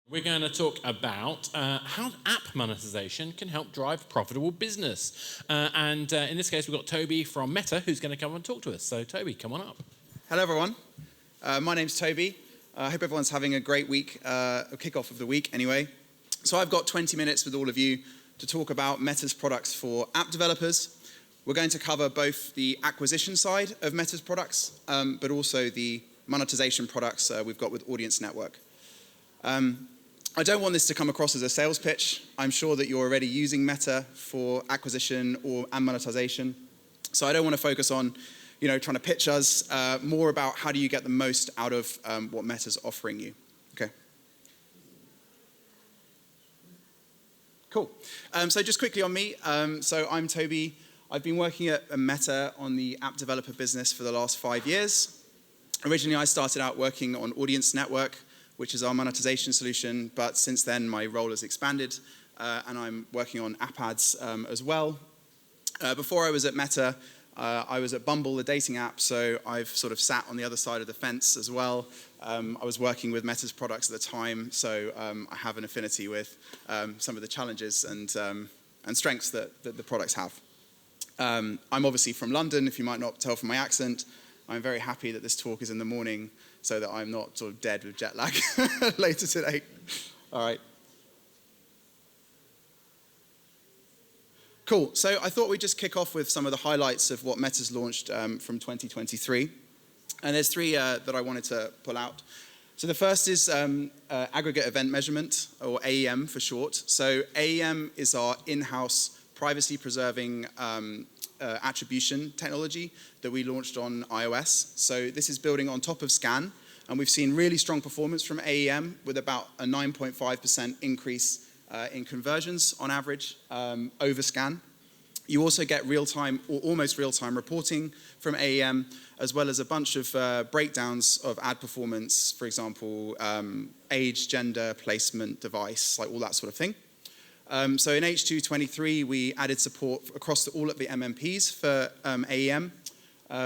We're going to talk about how app monetization can help drive profitable business. In this case, we've got Toby from Meta who's going to come and talk to us. So Toby, come on up. Hello everyone. My name's Toby. I hope everyone's having a great week, a kickoff of the week anyway. So I've got 20 minutes with all of you to talk about Meta's products for app developers. We're going to cover both the acquisition side of Meta's products, but also the monetization products we've got with Audience Network. I don't want this to come across as a sales pitch. I'm sure that you're already using Meta for acquisition and monetization. So I don't want to focus on, trying to pitch us, more about how do you get the most out of what Meta's offering you. Okay. Cool. So just quickly on me. So I'm Toby. I've been working at Meta on the app developer business for the last 5 years. Originally, I started out working on Audience Network, which is our monetization solution, but since then my role has expanded and I'm working on app ads as well. Before I was at Meta, I was at Bumble, the dating app, so I've sort of sat on the other side of the fence as well. I was working with Meta's products at the time, so I have an affinity with some of the challenges and strengths that the products have. I'm obviously from London, if you might not tell from my accent. I'm very happy that this talk is in the morning so that I'm not sort of dead with jet lag later today. All right. Cool. So I thought we'd just kick off with some of the highlights of what Meta's launched from 2023. And there's three that I wanted to pull out. So the first is aggregate event measurement, or AEM for short. So AEM is our in-house privacy-preserving attribution technology that we launched on iOS. So this is building on top of Scan, and we've seen really strong performance from AEM with about a 9.5% increase in conversions on average over Scan. You also get real-time or almost real-time reporting from AEM, as well as a bunch of breakdowns of ad performance, for example, age, gender, placement, device, like all that sort of thing. So in H2 23, we added support across all of the MMPs for AEM.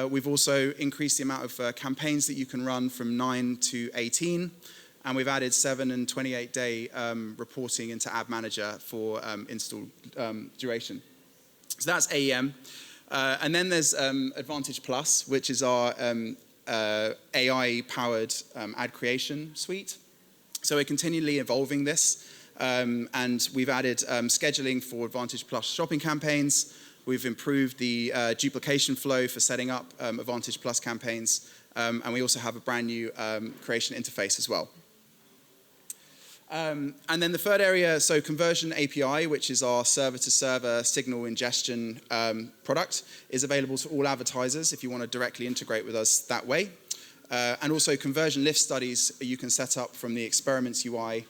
We've also increased the amount of campaigns that you can run from 9 to 18. And we've added 7 and 28-day reporting into Ad Manager for install duration. So that's AEM. And then there's Advantage Plus, which is our AI-powered ad creation suite. So we're continually evolving this. And we've added scheduling for Advantage Plus shopping campaigns. We've improved the duplication flow for setting up Advantage Plus campaigns. And we also have a brand new creation interface as well. And then the third area, so Conversion API, which is our server-to-server signal ingestion product, is available to all advertisers if you want to directly integrate with us that way. And also conversion lift studies you can set up from the Experiments UI.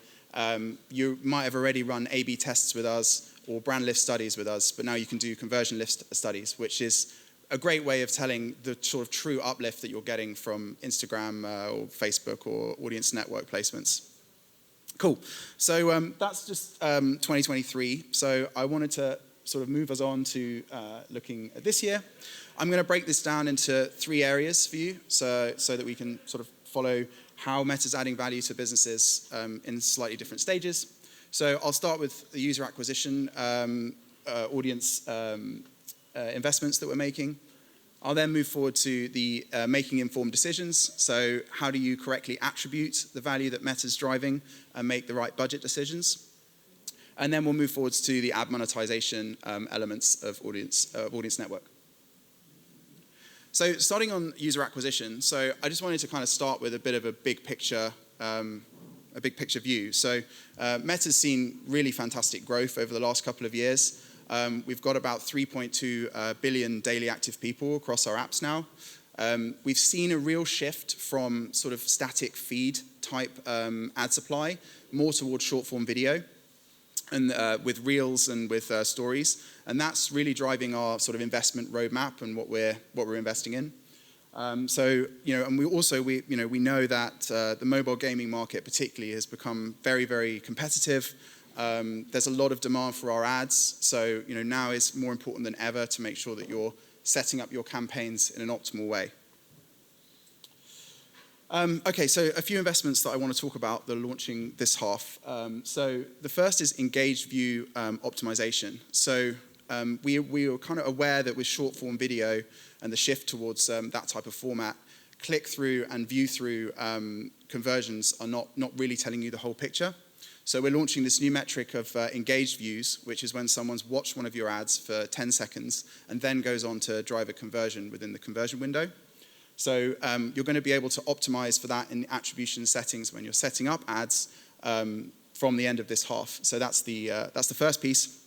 You might have already run A/B tests with us or brand lift studies with us, but now you can do conversion lift studies, which is a great way of telling the sort of true uplift that you're getting from Instagram or Facebook or Audience Network placements. Cool. So that's just 2023. So I wanted to sort of move us on to looking at this year. I'm going to break this down into 3 areas for you so that we can sort of follow how Meta's adding value to businesses in slightly different stages. So I'll start with the user acquisition audience investments that we're making. I'll then move forward to the making informed decisions. So how do you correctly attribute the value that Meta's driving and make the right budget decisions? And then we'll move forwards to the ad monetization elements of Audience Network. So starting on user acquisition, so I just wanted to kind of start with a bit of a big picture view. So Meta's seen really fantastic growth over the last couple of years. We've got about 3.2 billion daily active people across our apps now. We've seen a real shift from sort of static feed type ad supply more towards short form video and with reels and with stories. And that's really driving our sort of investment roadmap and what we're investing in. And we know that the mobile gaming market particularly has become very, very competitive. There's a lot of demand for our ads. So, now is more important than ever to make sure that you're setting up your campaigns in an optimal way. Okay, so a few investments that I want to talk about that are launching this half. So the first is engaged view optimization. So we were kind of aware that with short form video and the shift towards that type of format, click through and view through conversions are not really telling you the whole picture. So we're launching this new metric of engaged views, which is when someone's watched one of your ads for 10 seconds and then goes on to drive a conversion within the conversion window. So you're going to be able to optimize for that in the attribution settings when you're setting up ads from the end of this half. So that's the first piece.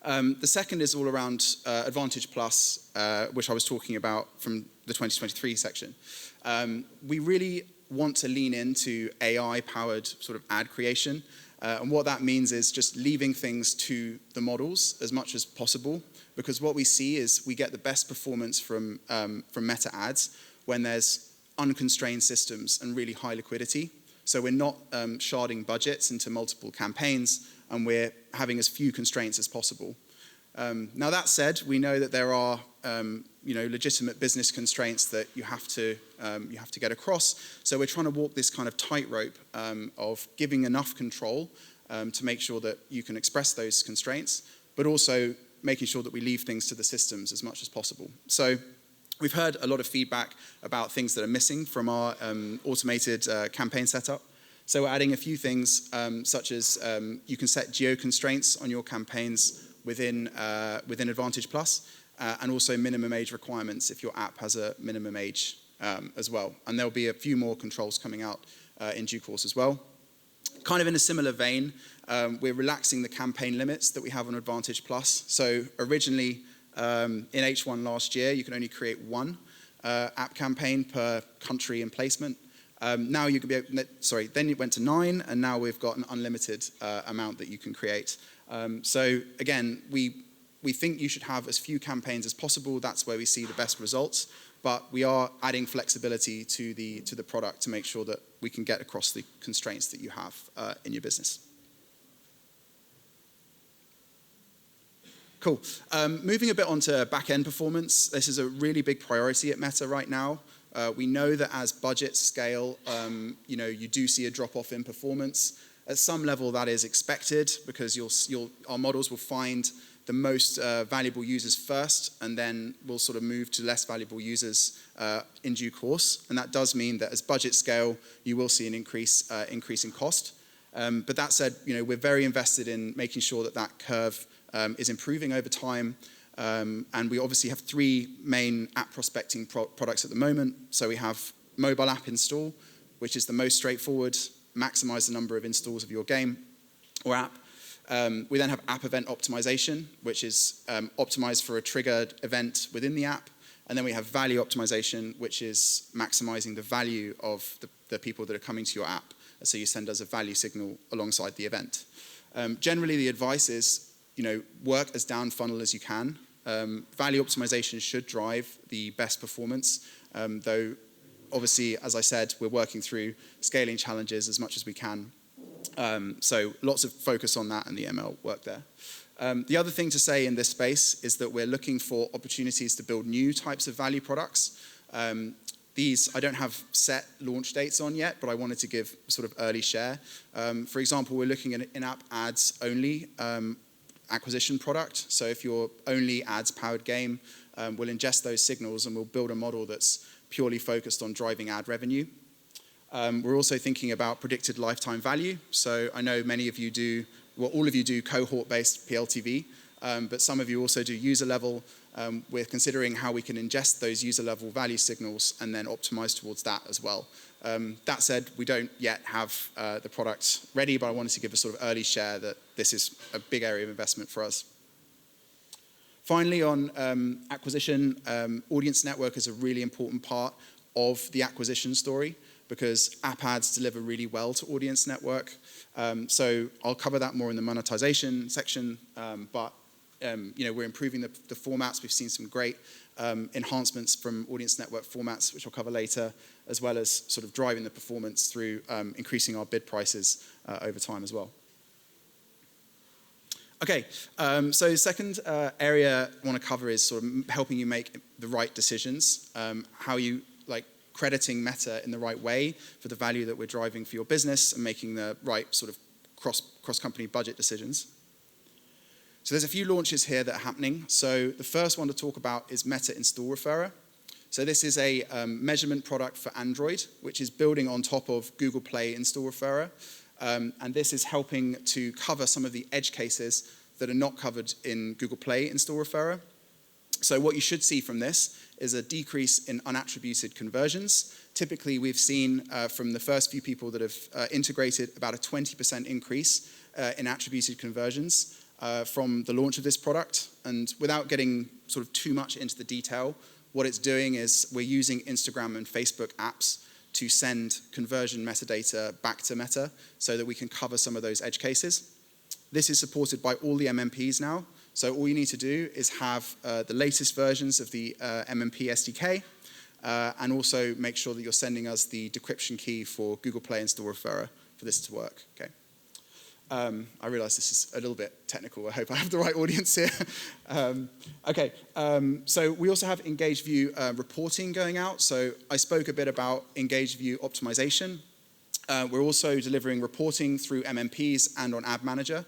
The second is all around Advantage Plus, which I was talking about from the 2023 section. We really want to lean into AI-powered sort of ad creation. And what that means is just leaving things to the models as much as possible, because what we see is we get the best performance from Meta ads when there's unconstrained systems and really high liquidity. So we're not sharding budgets into multiple campaigns, and we're having as few constraints as possible. Now that said, we know that there are legitimate business constraints that you have to get across. So we're trying to walk this kind of tightrope of giving enough control to make sure that you can express those constraints, but also making sure that we leave things to the systems as much as possible. So we've heard a lot of feedback about things that are missing from our automated campaign setup. So we're adding a few things, such as you can set geo constraints on your campaigns within Advantage Plus, and also minimum age requirements if your app has a minimum age as well. And there'll be a few more controls coming out in due course as well. Kind of in a similar vein, we're relaxing the campaign limits that we have on Advantage Plus. So originally, in H1 last year, you could only create one app campaign per country and placement. Now you can then it went to 9, and now we've got an unlimited amount that you can create. So again, we think you should have as few campaigns as possible. That's where we see the best results. But we are adding flexibility to the product to make sure that we can get across the constraints that you have in your business. Cool. Moving a bit onto back-end performance. This is a really big priority at Meta right now. We know that as budgets scale, you do see a drop-off in performance. At some level, that is expected because our models will find the most valuable users first, and then we'll sort of move to less valuable users in due course. And that does mean that as budgets scale, you will see an increase in cost. But that said, we're very invested in making sure that curve is improving over time. And we obviously have 3 main app prospecting products at the moment. So we have mobile app install, which is the most straightforward, maximize the number of installs of your game or app. We then have app event optimization, which is optimized for a triggered event within the app. And then we have value optimization, which is maximizing the value of the people that are coming to your app. So you send us a value signal alongside the event. Generally, the advice is, work as down funnel as you can. Value optimization should drive the best performance, though obviously, as I said, we're working through scaling challenges as much as we can. So lots of focus on that and the ML work there. The other thing to say in this space is that we're looking for opportunities to build new types of value products. These I don't have set launch dates on yet, but I wanted to give sort of early share. For example, we're looking at an in-app ads only acquisition product. So if you're only ads powered game, we'll ingest those signals and we'll build a model that's purely focused on driving ad revenue. We're also thinking about predicted lifetime value. So I know many of you do, well, all of you do cohort-based PLTV, but some of you also do user level. We're considering how we can ingest those user level value signals and then optimize towards that as well. That said, we don't yet have the product ready, but I wanted to give a sort of early share that this is a big area of investment for us. Finally, on acquisition, audience network is a really important part of the acquisition story because app ads deliver really well to audience network. So I'll cover that more in the monetization section, but we're improving the formats. We've seen some great enhancements from audience network formats, which I'll cover later, as well as sort of driving the performance through increasing our bid prices over time as well. Okay, so the second area I want to cover is sort of helping you make the right decisions, how you crediting Meta in the right way for the value that we're driving for your business and making the right sort of cross-company budget decisions. So there's a few launches here that are happening. So the first one to talk about is Meta Install Referrer. So this is a measurement product for Android, which is building on top of Google Play Install Referrer. And this is helping to cover some of the edge cases that are not covered in Google Play Install Referrer. So what you should see from this is a decrease in unattributed conversions. Typically, we've seen from the first few people that have integrated about a 20% increase in attributed conversions from the launch of this product. And without getting sort of too much into the detail, what it's doing is we're using Instagram and Facebook apps to send conversion metadata back to Meta so that we can cover some of those edge cases. This is supported by all the MMPs now. So all you need to do is have the latest versions of the MMP SDK and also make sure that you're sending us the decryption key for Google Play Install Referrer for this to work. Okay. I realize this is a little bit technical. I hope I have the right audience here. So we also have Engaged View reporting going out. So I spoke a bit about Engaged View optimization. We're also delivering reporting through MMPs and on Ad Manager.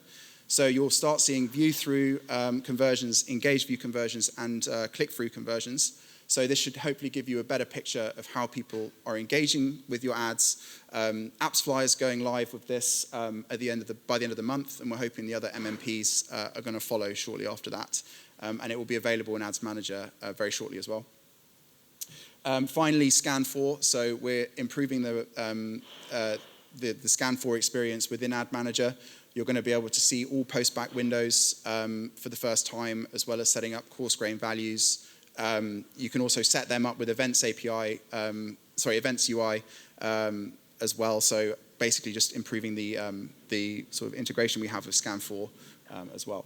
So you'll start seeing view-through conversions, Engaged View conversions, and click-through conversions. So this should hopefully give you a better picture of how people are engaging with your ads. AppsFly is going live with this by the end of the month, and we're hoping the other MMPs are going to follow shortly after that. And it will be available in Ads Manager very shortly as well. Finally, Scan for. So we're improving the Scan for experience within Ad Manager. You're going to be able to see all post-back windows for the first time, as well as setting up coarse grain values. You can also set them up with Events UI as well. So basically, just improving the sort of integration we have with Scan4 as well.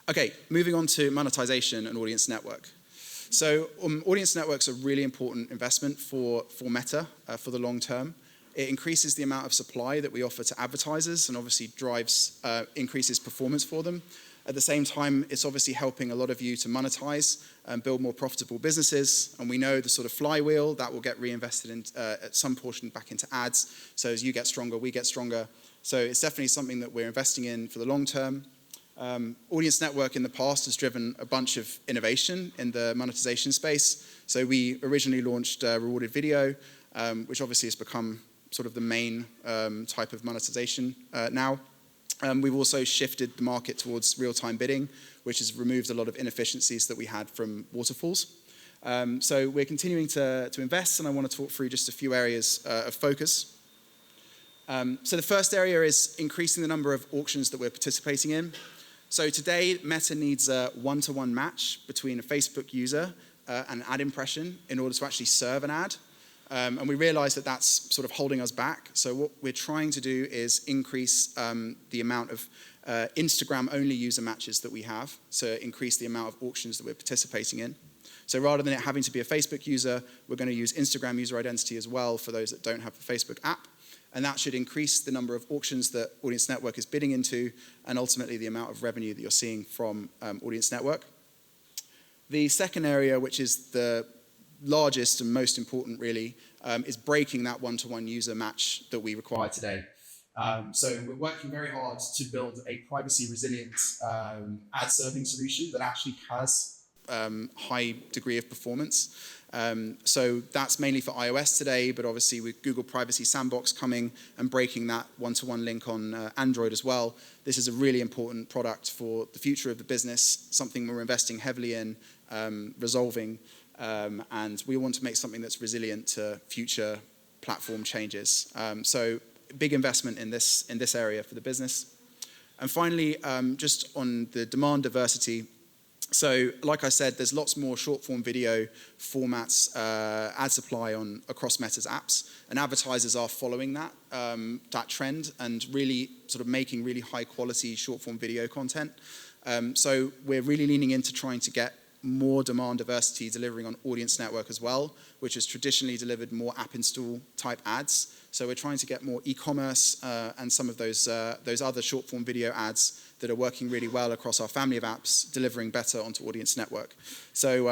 Okay, moving on to monetization and audience network. So audience networks are a really important investment for Meta for the long term. It increases the amount of supply that we offer to advertisers and obviously increases performance for them. At the same time, it's obviously helping a lot of you to monetize and build more profitable businesses. And we know the sort of flywheel that will get reinvested in, at some portion back into ads. So as you get stronger, we get stronger. So it's definitely something that we're investing in for the long term. Audience network in the past has driven a bunch of innovation in the monetization space. So we originally launched rewarded video, which obviously has become sort of the main type of monetization now. We've also shifted the market towards real-time bidding, which has removed a lot of inefficiencies that we had from waterfalls. So we're continuing to invest, and I want to talk through just a few areas of focus. So the first area is increasing the number of auctions that we're participating in. So today, Meta needs a one-to-one match between a Facebook user and an ad impression in order to actually serve an ad. And we realize that that's sort of holding us back. So what we're trying to do is increase the amount of Instagram-only user matches that we have, so increase the amount of auctions that we're participating in. So rather than it having to be a Facebook user, we're going to use Instagram user identity as well for those that don't have the Facebook app. And that should increase the number of auctions that Audience Network is bidding into, and ultimately the amount of revenue that you're seeing from Audience Network. The second area, which is the largest and most important really, is breaking that one-to-one user match that we require today. So we're working very hard to build a privacy-resilient ad serving solution that actually has high degree of performance. So that's mainly for iOS today, but obviously with Google Privacy Sandbox coming and breaking that one-to-one link on Android as well, this is a really important product for the future of the business, something we're investing heavily in resolving. And we want to make something that's resilient to future platform changes. So big investment in this area for the business. And finally, just on the demand diversity. So like I said, there's lots more short-form video formats, ad supply across Meta's apps. And advertisers are following that trend and really sort of making really high-quality short-form video content. So we're really leaning into trying to get more demand diversity delivering on Audience Network as well, which has traditionally delivered more app install type ads. So we're trying to get more e-commerce and some of those other short-form video ads that are working really well across our family of apps, delivering better onto Audience Network. So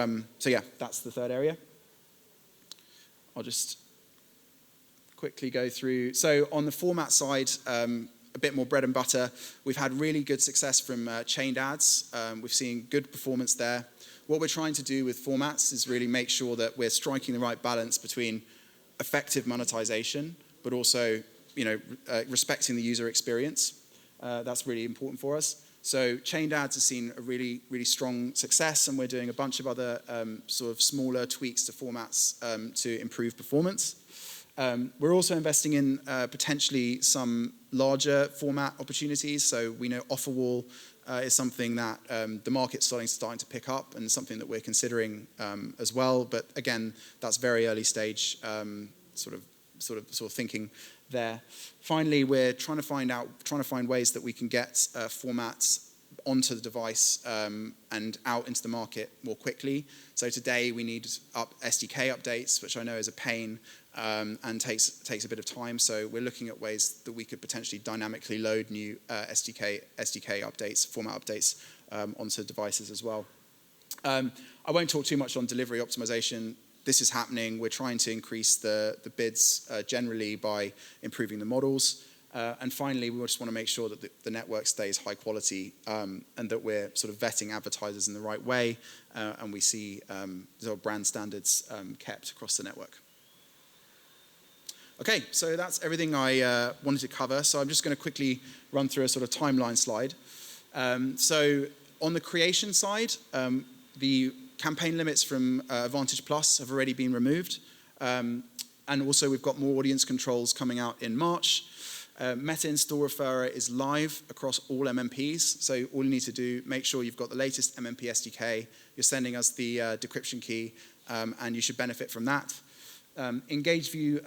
yeah, that's the third area. I'll just quickly go through. So on the format side, a bit more bread and butter. We've had really good success from chained ads. We've seen good performance there. What we're trying to do with formats is really make sure that we're striking the right balance between effective monetization, but also, respecting the user experience. That's really important for us. So chained ads have seen a really, really strong success, and we're doing a bunch of other sort of smaller tweaks to formats to improve performance. We're also investing in potentially some larger format opportunities. So we know offer wall is something that the market's starting to pick up, and something that we're considering as well. But again, that's very early stage sort of thinking there. Finally, we're trying to find ways that we can get formats onto the device and out into the market more quickly. So today we need SDK updates, which I know is a pain and takes a bit of time. So we're looking at ways that we could potentially dynamically load new SDK updates, format updates onto devices as well. I won't talk too much on delivery optimization. This is happening. We're trying to increase the bids generally by improving the models. And finally, we just want to make sure that the network stays high quality and that we're sort of vetting advertisers in the right way, and we see sort of brand standards kept across the network. Okay, so that's everything I wanted to cover. So I'm just going to quickly run through a sort of timeline slide. So on the creation side, the campaign limits from Advantage Plus have already been removed. And also we've got more audience controls coming out in March. Meta Install Referrer is live across all MMPs. So all you need to do, make sure you've got the latest MMP SDK. You're sending us the decryption key, and you should benefit from that. Engage View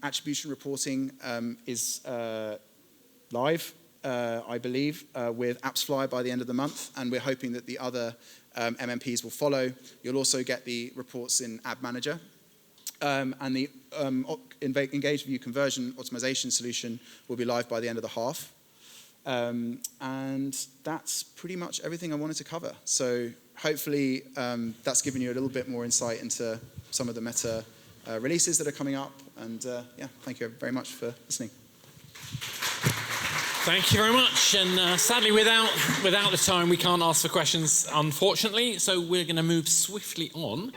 attribution reporting is live, I believe, with AppsFly by the end of the month, and we're hoping that the other MMPs will follow. You'll also get the reports in Ad Manager. And the Engage View conversion optimization solution will be live by the end of the half. And that's pretty much everything I wanted to cover. So hopefully that's given you a little bit more insight into some of the Meta releases that are coming up. And yeah, thank you very much for listening. Thank you very much. And sadly, without the time, we can't ask for questions, unfortunately. So we're going to move swiftly on.